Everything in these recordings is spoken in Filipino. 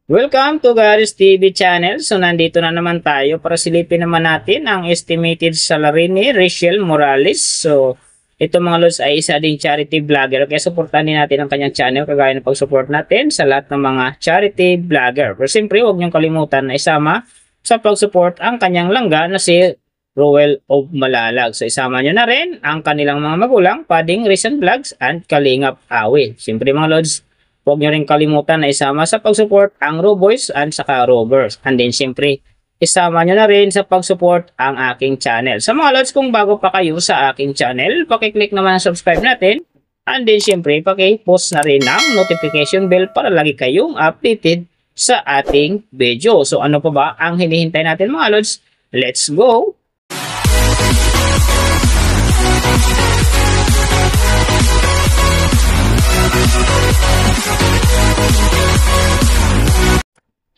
Welcome to Garis TV channel. So nandito na naman tayo para silipin naman natin ang estimated salary ni Rachel Morales. So ito mga lods ay isa ding charity vlogger. Kaya supportan din natin ang kanyang channel kagaya ng pag-support natin sa lahat ng mga charity vlogger. Pero siyempre huwag niyong kalimutan na isama sa pag-support ang kanyang langga na si Roel of Malalag. So isama niyo na rin ang kanilang mga magulang, Pading Recent Vlogs and Kalingap Awi. Siyempre mga lods, huwag nyo rin kalimutan na isama sa pag-support ang Roboys and saka Rovers. And then siyempre, isama nyo na rin sa pag-support ang aking channel. Sa mga lods, kung bago pa kayo sa aking channel, pakiclick naman ang subscribe natin. And then siyempre, pakipost na rin ang notification bell para lagi kayong updated sa ating video. So ano pa ba ang hinihintay natin mga lods? Let's go!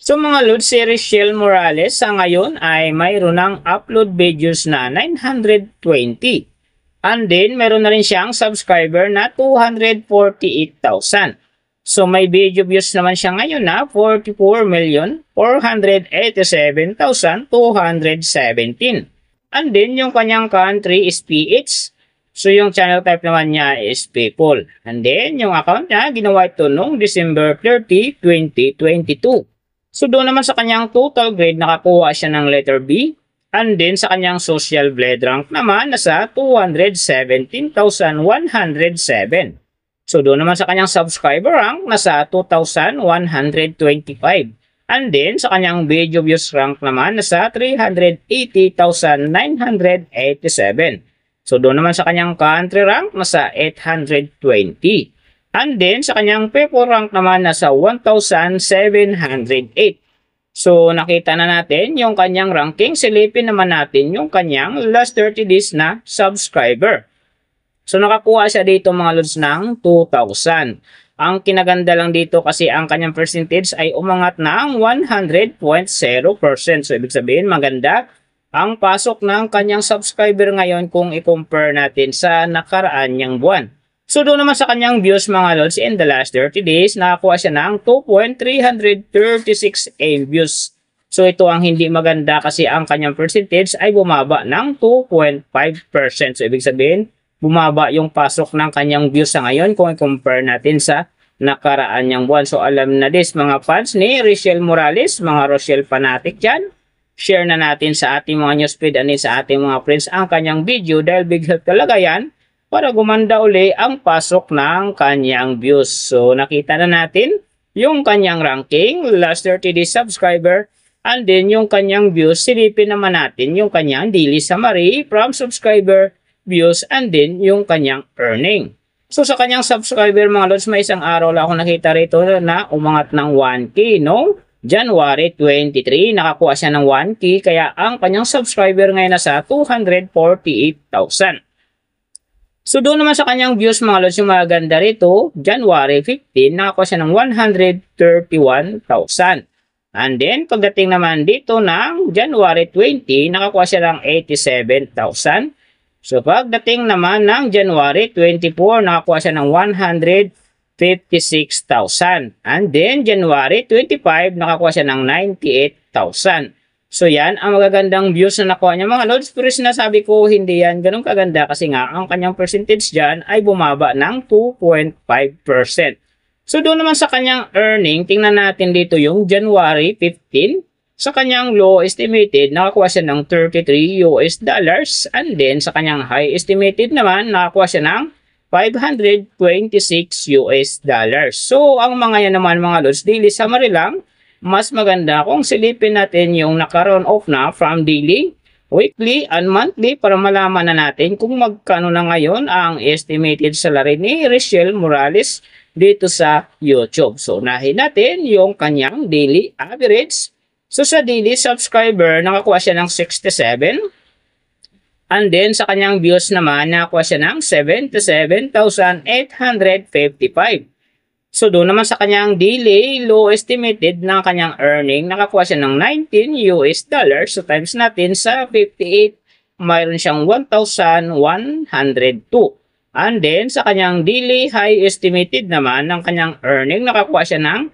So mga lods, si Rachel Morales sa ngayon ay mayroon ng upload videos na 920. And then meron na rin siyang subscriber na 248,000. So may video views naman siya ngayon na 44,487,217. And then yung kanyang country is PH. So yung channel type naman niya is people. And then yung account niya ginawa ito noong December 30, 2022. So doon naman sa kanyang total grade, nakakuha siya ng letter B. And then sa kanyang social blade rank naman, nasa 217,107. So doon naman sa kanyang subscriber rank, nasa 2,125. And then sa kanyang video views rank naman, nasa 380,987. So doon naman sa kanyang country rank, nasa 820. And then, sa kanyang people rank naman, nasa 1,708. So, nakita na natin yung kanyang ranking. Silipin naman natin yung kanyang last 30 days na subscriber. So, nakakuha siya dito mga lods ng 2,000. Ang kinaganda lang dito kasi ang kanyang percentage ay umangat ng 100.0%. So, ibig sabihin maganda ang pasok ng kanyang subscriber ngayon kung i-compare natin sa nakaraan niyang buwan. So doon naman sa kanyang views mga lods, in the last 30 days, nakakuha siya ng 2.336 views. So ito ang hindi maganda kasi ang kanyang percentage ay bumaba ng 2.5%. So ibig sabihin, bumaba yung pasok ng kanyang views sa ngayon kung i-compare natin sa nakaraan niyang buwan. So alam na this mga fans ni Rachel Morales, mga Rochelle fanatic dyan. Share na natin sa ating mga newsfeed and sa ating mga friends ang kanyang video dahil big help talaga yan para gumanda uli ang pasok ng kanyang views. So, nakita na natin yung kanyang ranking, last 30 days subscriber, and then yung kanyang views. Silipin naman natin yung kanyang daily summary from subscriber, views, and then yung kanyang earning. So, sa kanyang subscriber mga lods, may isang araw lang ako nakita rito na umangat ng 1K, no? January 23, nakakuha siya ng 1K, kaya ang kanyang subscriber ngayon nasa 248,000. So doon naman sa kanyang views mga lods, yung maganda rito, January 15, nakakuha siya ng 131,000. And then pagdating naman dito ng January 20, nakakuha siya ng 87,000. So pagdating naman ng January 24, nakakuha siya ng 156,000. And then January 25, nakakuha siya ng 98,000. So yan, ang magagandang views na nakuha niya mga lods. Pero sinasabi ko hindi yan ganun kaganda kasi nga ang kanyang percentage dyan ay bumaba ng 2.5%. So doon naman sa kanyang earning, tingnan natin dito yung January 15. Sa kanyang low estimated, nakakuha siya ng $33. And then sa kanyang high estimated naman, nakakuha siya ng $526. So ang mga yan naman mga lods, daily summary lang. Mas maganda kung silipin natin yung nakaroon off na from daily, weekly, and monthly para malaman na natin kung magkano na ngayon ang estimated salary ni Rachel Morales dito sa YouTube. So, unahin natin yung kanyang daily average. So, sa daily subscriber, nakakuha siya ng 67. And then, sa kanyang views naman, nakakuha siya ng 77,855. So, doon naman sa kanyang daily low estimated ng kanyang earning, nakakuha siya ng $19. So, times natin sa 58, mayroon siyang 1,102. And then, sa kanyang daily high estimated naman ng kanyang earning, nakakuha siya ng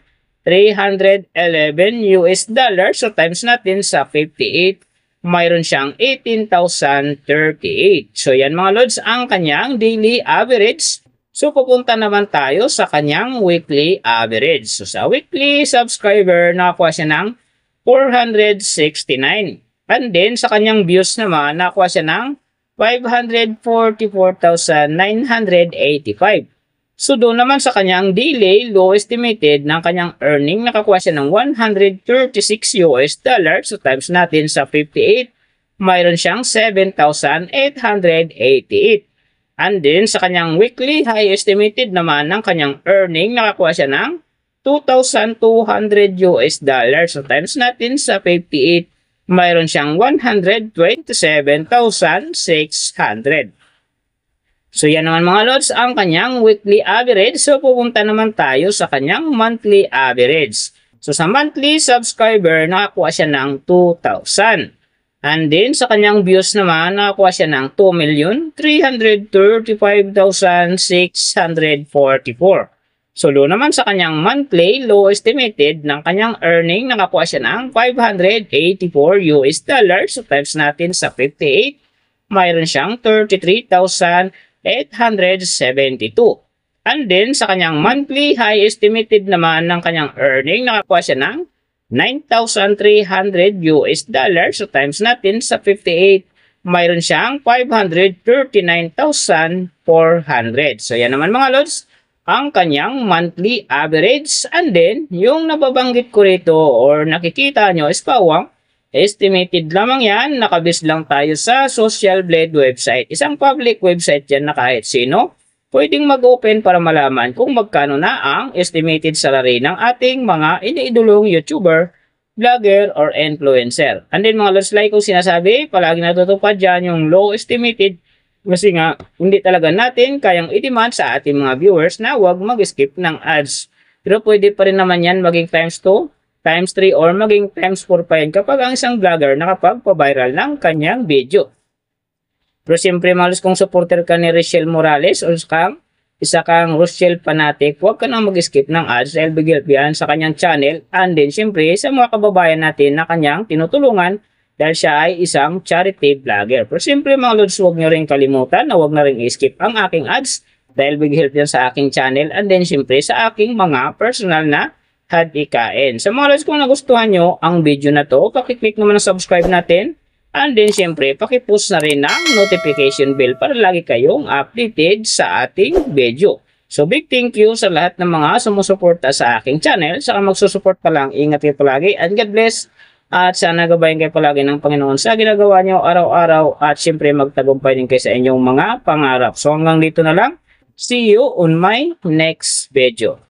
US dollars. So times natin sa 58, mayroon siyang 18,038. So yan mga lods ang kanyang daily average. So pupunta naman tayo sa kanyang weekly average. So sa weekly subscriber, nakakuha siya ng 469. And then sa kanyang views naman, nakakuha siya ng 544,985. So doon naman sa kanyang daily low estimated ng kanyang earning, nakakuha siya ng 136 US dollars. So times natin sa 58, mayroon siyang 7,888. And then sa kanyang weekly high estimated naman ng kanyang earning, nakakuha siya ng 2,200 US dollars. So times natin sa 58, mayroon siyang 127,600. So yan naman mga lods ang kanyang weekly average. So pupunta naman tayo sa kanyang monthly average. So sa monthly subscriber, nakakuha siya ng 2,000. And then sa kanyang views naman, nakakuha siya ng 2,335,644. So doon naman sa kanyang monthly low estimated ng kanyang earning, nakakuha siya ng 584 US dollars. So times natin sa 58, mayroon siyang 33,872. And then sa kanyang monthly high estimated naman ng kanyang earning, nakakuha siya ng 9,300 US dollars. So times natin sa 58, mayroon siyang 539,400. So yan naman mga lods ang kanyang monthly average. And then yung nababanggit ko rito or nakikita nyo is pawang estimated lamang yan. Nakabis lang tayo sa Social Blade website. Isang public website yan na kahit sino pwedeng mag-open para malaman kung magkano na ang estimated salary ng ating mga iniidolong YouTuber, vlogger, or influencer. And then mga lods, like kong sinasabi, palagi natutupad dyan yung low estimated kasi nga hindi talaga natin kayang i-demand sa ating mga viewers na huwag mag-skip ng ads. Pero pwede pa rin naman yan maging times 2, times 3, or maging times 4 pa yan kapag ang isang vlogger nakapag-viral ng kanyang video. Pero siyempre mga lods, kung supporter ka ni Rachel Morales o isa kang Rochelle fanatic, huwag ka nang mag-skip ng ads dahil bigyan yan sa kanyang channel. And then siyempre sa mga kababayan natin na kanyang tinutulungan dahil siya ay isang charity vlogger. Pero siyempre mga lods, huwag nyo rin kalimutan na huwag na rin i-skip ang aking ads dahil big help yan sa aking channel. And then siyempre sa aking mga personal na hadikain. Sa mga lods, kung nagustuhan nyo ang video na to, pakiclick naman ang subscribe natin. And then siyempre, pakipush na rin ng notification bell para lagi kayong updated sa ating video. So big thank you sa lahat ng mga sumusuporta sa aking channel. Saka magsusupport pa lang, ingat kayo palagi and God bless. At sana gabayan kayo palagi ng Panginoon sa ginagawa nyo araw-araw. At siyempre magtagumpay din kayo sa inyong mga pangarap. So hanggang dito na lang. See you on my next video.